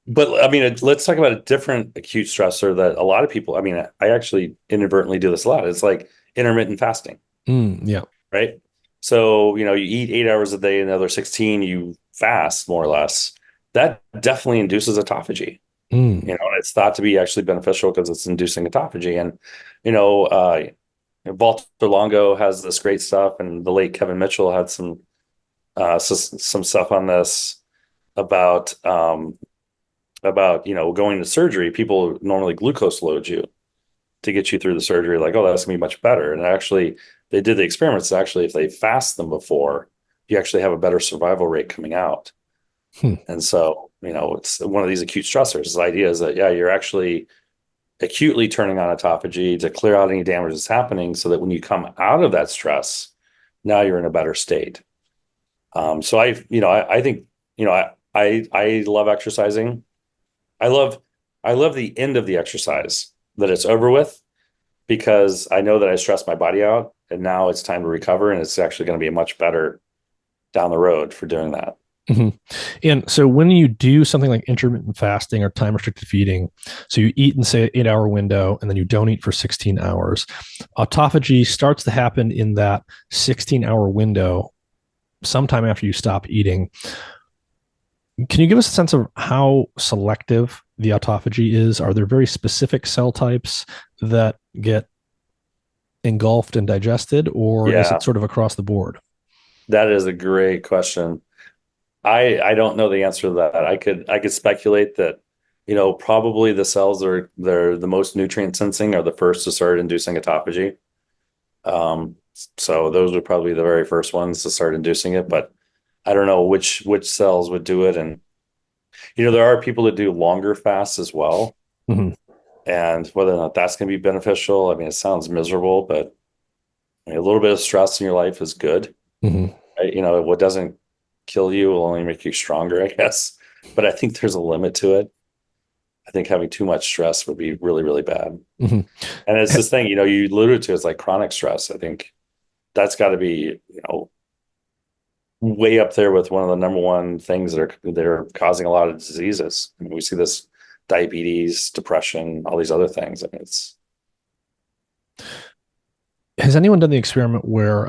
But I mean, let's talk about a different acute stressor that a lot of people, I mean, I actually inadvertently do this a lot. It's like intermittent fasting, Yeah. right? So, you eat 8 hours a day and the other 16, you fast more or less. That definitely induces autophagy. Mm. And it's thought to be actually beneficial because it's inducing autophagy. And, you know, uh, Walter Longo has this great stuff, and the late Kevin Mitchell had some stuff on this about going to surgery. People normally glucose load you to get you through the surgery, like, oh, that's gonna be much better. And actually, they did the experiments. Actually, if they fast them before, you actually have a better survival rate coming out. Hmm. And so, it's one of these acute stressors. The idea is that, yeah, you're actually acutely turning on autophagy to clear out any damage that's happening so that when you come out of that stress, now you're in a better state. So I think, I love exercising. I love, I love the end of the exercise, that it's over with, because I know that I stressed my body out and now it's time to recover. And it's actually going to be much better down the road for doing that. hmm And so when you do something like intermittent fasting or time restricted feeding, so you eat in say an 8 hour window and then you don't eat for 16 hours, autophagy starts to happen in that 16-hour window sometime after you stop eating. Can you give us a sense of how selective the autophagy is? Are there very specific cell types that get engulfed and digested, or is it Yeah, sort of across the board? that is a great question. I don't know the answer to that. I could speculate that, probably the cells they're the most nutrient sensing are the first to start inducing autophagy. Um, so those would probably be the very first ones to start inducing it, but I don't know which cells would do it. And there are people that do longer fasts as well, Mhm. and whether or not that's going to be beneficial, I mean, it sounds miserable, but I mean, a little bit of stress in your life is good. Mhm. What doesn't kill you will only make you stronger, I guess. But I think there's a limit to it. I think having too much stress would be really, really bad. Mhm. And it's this thing, you alluded to, it's like chronic stress. I think that's got to be, way up there with one of the number one things that are causing a lot of diseases. I mean, we see this diabetes, depression, all these other things. I mean, it's Has anyone done the experiment where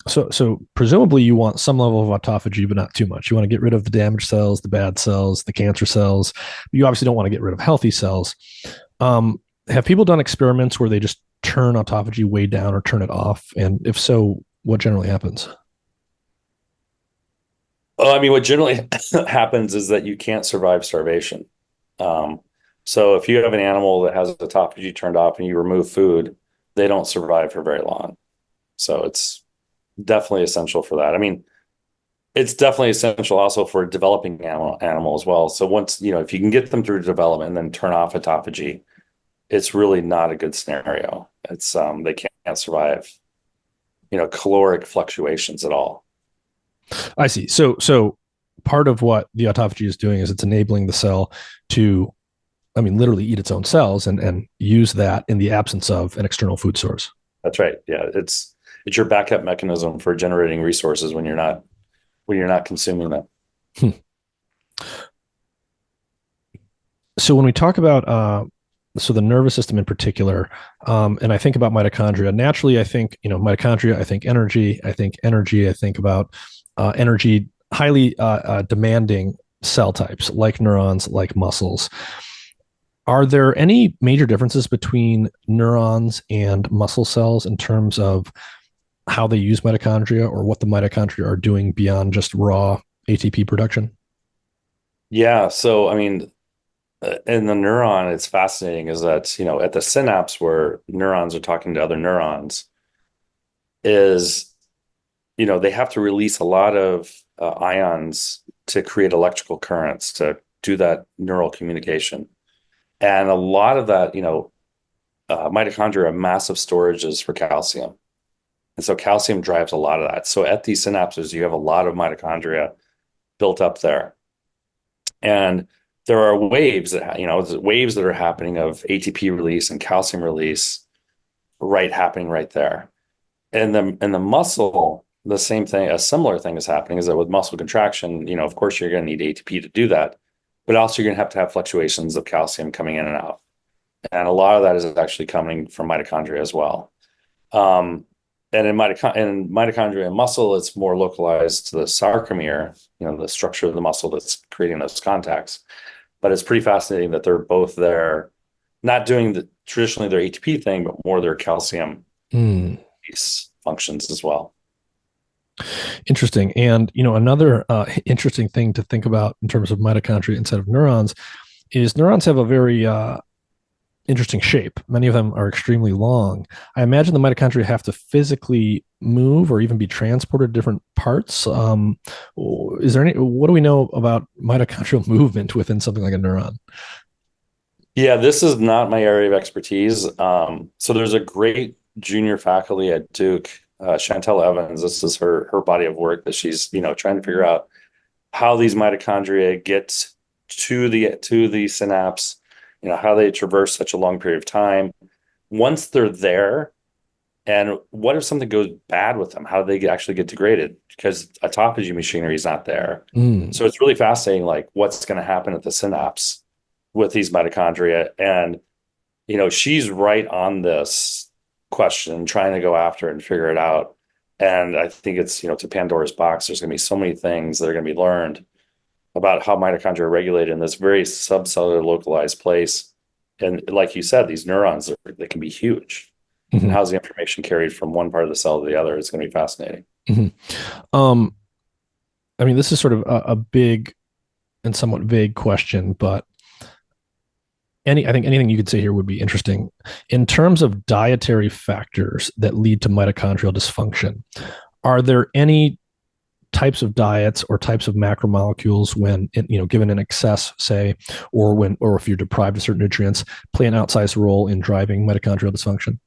so presumably you want some level of autophagy, but not too much. You want to get rid of the damaged cells, the bad cells, the cancer cells. You obviously don't want to get rid of healthy cells. Have people done experiments where they just turn autophagy way down or turn it off? And if so, what generally happens? I mean, what generally happens is that you can't survive starvation. Um, so if you have an animal that has autophagy turned off and you remove food, they don't survive for very long. So it's definitely essential for that. I mean, it's definitely essential also for developing animal as well. So once, if you can get them through development and then turn off autophagy, it's really not a good scenario. It's they can't survive, caloric fluctuations at all. I see. So part of what the autophagy is doing is it's enabling the cell to, I mean, literally eat its own cells and use that in the absence of an external food source. That's right. Yeah, it's your backup mechanism for generating resources when you're not consuming them. Hmm. So when we talk about so the nervous system in particular, and I think about mitochondria, naturally I think, mitochondria, I think energy, I think about energy highly demanding cell types like neurons, like muscles. Are there any major differences between neurons and muscle cells in terms of how they use mitochondria or what the mitochondria are doing beyond just raw ATP production? Yeah. So, I mean, in the neuron, it's fascinating is that, at the synapse where neurons are talking to other neurons is, they have to release a lot of ions to create electrical currents to do that neural communication. And a lot of that, mitochondria are massive storages for calcium. And so calcium drives a lot of that. So at these synapses, you have a lot of mitochondria built up there. And there are waves that are happening of ATP release and calcium release happening right there. And the muscle, the same thing, a similar thing is happening is that with muscle contraction, of course you're going to need ATP to do that. but also you're going to have fluctuations of calcium coming in and out. And a lot of that is actually coming from mitochondria as well. Um, and in mitochondria and muscle, it's more localized to the sarcomere, the structure of the muscle that's creating those contacts. But it's pretty fascinating that they're both there, not doing traditionally their ATP thing, but more their calcium Mm, functions as well. interesting. And another interesting thing to think about in terms of mitochondria instead of neurons is neurons have a very interesting shape. Many of them are extremely long. I imagine the mitochondria have to physically move or even be transported to different parts. Is there any? What do we know about mitochondrial movement within something like a neuron? Yeah, this is not my area of expertise. So there's a great junior faculty at Duke, Chantel Evans. This is her body of work that she's trying to figure out how these mitochondria get to the synapse, how they traverse such a long period of time. Once they're there, and what if something goes bad with them? How do they actually get degraded? Because autophagy machinery is not there. Mm, So it's really fascinating, like what's going to happen at the synapse with these mitochondria. And, she's right on this question, trying to go after it and figure it out. And I think it's, to Pandora's box. There's going to be so many things that are going to be learned about how mitochondria are regulated in this very subcellular localized place. And like you said, these neurons, they can be huge. And mhm, how's the information carried from one part of the cell to the other? It's going to be fascinating. mhm. Um, I mean, this is sort of a big and somewhat vague question, but I think anything you could say here would be interesting. In terms of dietary factors that lead to mitochondrial dysfunction, are there any types of diets or types of macromolecules when given in excess, say, or if you're deprived of certain nutrients, play an outsized role in driving mitochondrial dysfunction?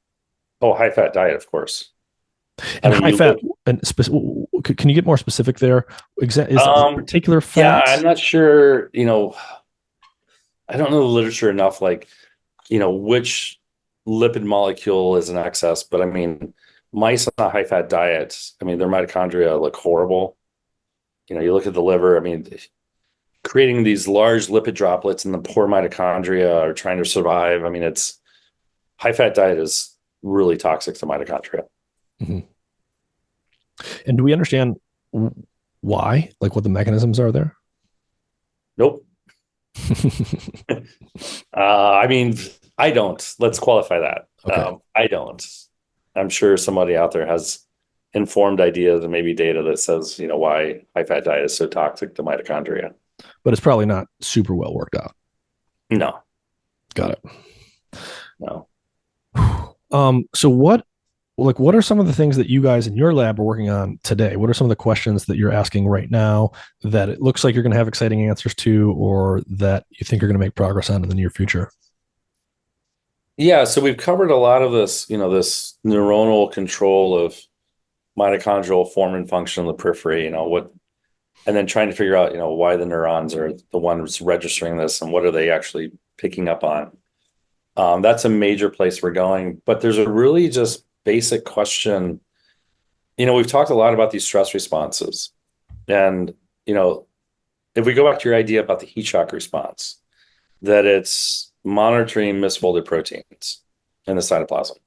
Oh, high fat diet, of course. I And mean, high you fat, look, and can you get more specific there? Is there particular yeah, I'm fats? not sure, I don't know the literature enough, like, which lipid molecule is in excess, but I mean, mice on a high fat diet, I mean, their mitochondria look horrible. You look at the liver, I mean, creating these large lipid droplets in the poor mitochondria are trying to survive. I mean, it's high fat diet is really toxic to mitochondria. Mm-hmm. And do we understand why, like what the mechanisms are there? Nope. I mean, I don't. Let's qualify that. Okay. I don't. I'm sure somebody out there has informed ideas and maybe data that says, why high fat diet is so toxic to mitochondria. But it's probably not super well worked out. No, Got it. no. So what are some of the things that you guys in your lab are working on today? What are some of the questions that you're asking right now that it looks like you're going to have exciting answers to, or that you think you're going to make progress on in the near future? Yeah, so we've covered a lot of this, this neuronal control of mitochondrial form and function in the periphery, and then trying to figure out, why the neurons are the ones registering this and what are they actually picking up on. That's a major place we're going, but there's a really just basic question. We've talked a lot about these stress responses, and if we go back to your idea about the heat shock response, that it's monitoring misfolded proteins in the cytoplasm.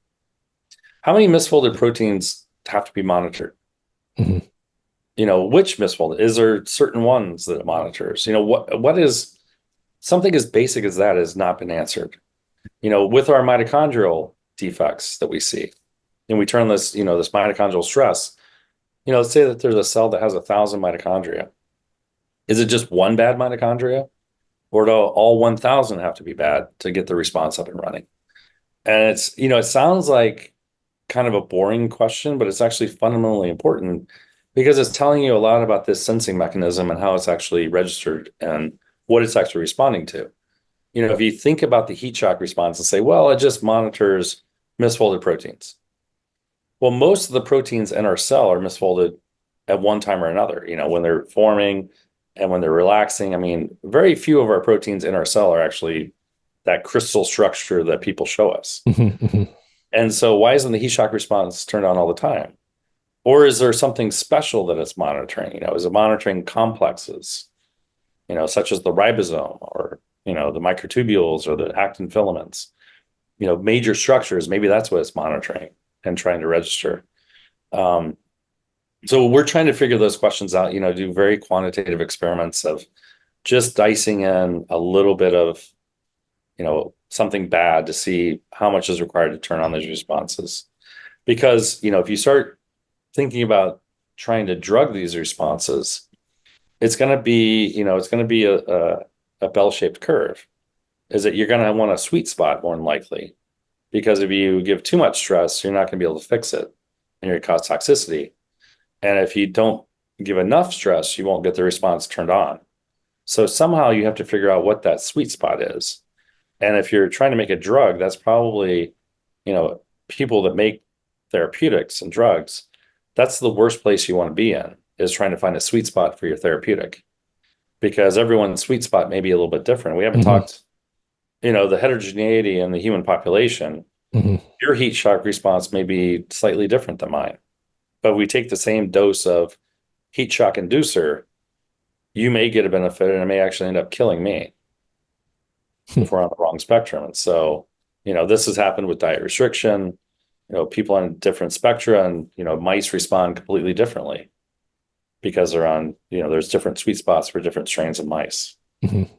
How many misfolded proteins have to be monitored? Mm-hmm. Which misfolded? Is there certain ones that it monitors? What is something as basic as that has not been answered? With our mitochondrial defects that we see, and we turn this mitochondrial stress, let's say that there's a cell that has 1,000 mitochondria. Is it just one bad mitochondria? Or do all 1,000 have to be bad to get the response up and running? And it sounds like kind of a boring question, but it's actually fundamentally important because it's telling you a lot about this sensing mechanism and how it's actually registered and what it's actually responding to. If you think about the heat shock response and say, well, it just monitors misfolded proteins. Well, most of the proteins in our cell are misfolded at one time or another, when they're forming and when they're relaxing. I mean, very few of our proteins in our cell are actually that crystal structure that people show us. Mm-hmm. Mm-hmm. And so why isn't the heat shock response turned on all the time? Or is there something special that it's monitoring? Is it monitoring complexes? such as the ribosome or, the microtubules or the actin filaments, major structures. Maybe that's what it's monitoring and trying to register. Um, so we're trying to figure those questions out, do very quantitative experiments of just dicing in a little bit of, something bad to see how much is required to turn on those responses. Because, if you start thinking about trying to drug these responses, it's going to be a bell-shaped curve. Is that you're going to want a sweet spot more than likely. Because if you give too much stress, you're not going to be able to fix it and you're going to cause toxicity. And if you don't give enough stress, you won't get the response turned on. So somehow you have to figure out what that sweet spot is. And if you're trying to make a drug, that's probably, people that make therapeutics and drugs, that's the worst place you want to be in, is trying to find a sweet spot for your therapeutic. Because everyone's sweet spot may be a little bit different. We haven't Mm-hmm. talked, the heterogeneity in the human population. Mm-hmm. Your heat shock response may be slightly different than mine. But we take the same dose of heat shock inducer, you may get a benefit and it may actually end up killing me if we're on the wrong spectrum. And so, this has happened with diet restriction, people on different spectra, and, mice respond completely differently because they're on, there's different sweet spots for different strains of mice. Mm-hmm.